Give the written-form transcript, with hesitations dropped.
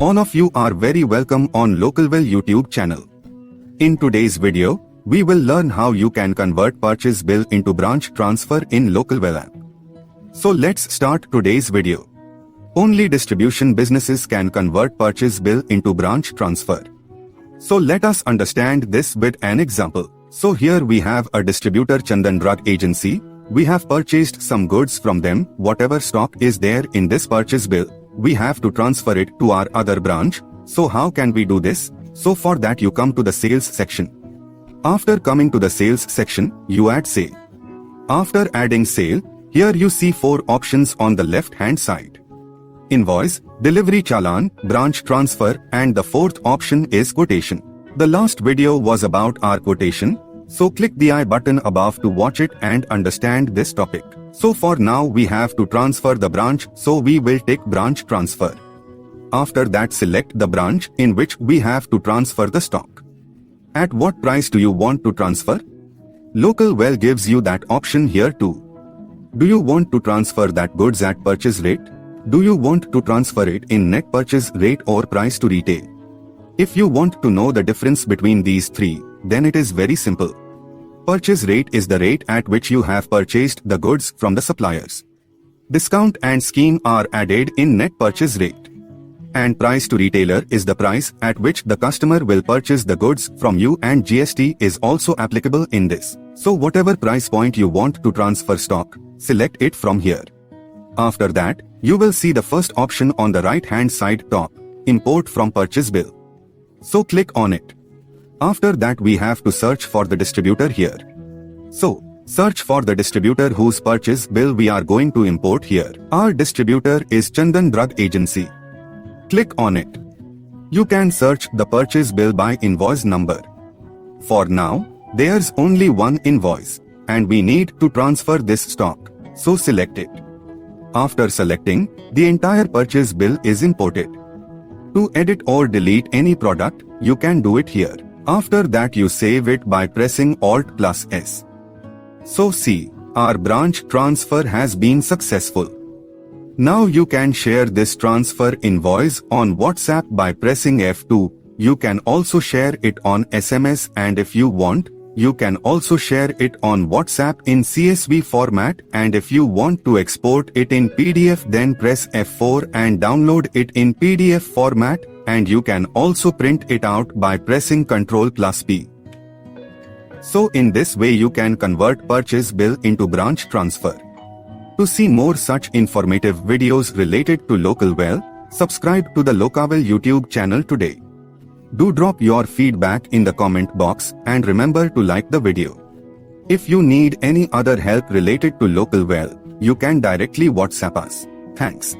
All of you are very welcome on LocalWell YouTube channel. In today's video, we will learn how you can convert purchase bill into branch transfer in LocalWell app. So let's start today's video. Only distribution businesses can convert purchase bill into branch transfer. So let us understand this with an example. So here we have a distributor Chandan Drug Agency. We have purchased some goods from them. Whatever stock is there in this purchase bill, we have to transfer it to our other branch. So how can we do this? So for that you come to the sales section. After coming to the sales section, you add sale. After adding sale, here you see 4 options on the left hand side. Invoice, delivery challan, branch transfer, and the 4th option is quotation. The last video was about our quotation, so click the I button above to watch it and understand this topic. So for now we have to transfer the branch, so we will take branch transfer. After that select the branch in which we have to transfer the stock. At what price do you want to transfer? LocalWell gives you that option here too. Do you want to transfer that goods at purchase rate? Do you want to transfer it in net purchase rate or price to retail? If you want to know the difference between these 3, then it is very simple. Purchase rate is the rate at which you have purchased the goods from the suppliers. Discount and scheme are added in net purchase rate. And price to retailer is the price at which the customer will purchase the goods from you, and GST is also applicable in this. So whatever price point you want to transfer stock, select it from here. After that, you will see the first option on the right hand side top, import from purchase bill. So click on it. After that we have to search for the distributor here. So, search for the distributor whose purchase bill we are going to import here. Our distributor is Chandan Drug Agency. Click on it. You can search the purchase bill by invoice number. For now, there's only one invoice, and we need to transfer this stock, so select it. After selecting, the entire purchase bill is imported. To edit or delete any product, you can do it here. After that you save it by pressing Alt+S. So see, our branch transfer has been successful. Now you can share this transfer invoice on WhatsApp by pressing F2. You can also share it on SMS, and if you want, you can also share it on WhatsApp in CSV format, and if you want to export it in PDF then press F4 and download it in PDF format, and you can also print it out by pressing Ctrl+P. So in this way you can convert purchase bill into branch transfer. To see more such informative videos related to LocalWell, subscribe to the LocalWell YouTube channel today. Do drop your feedback in the comment box and remember to like the video. If you need any other help related to LocalWell, you can directly WhatsApp us. Thanks.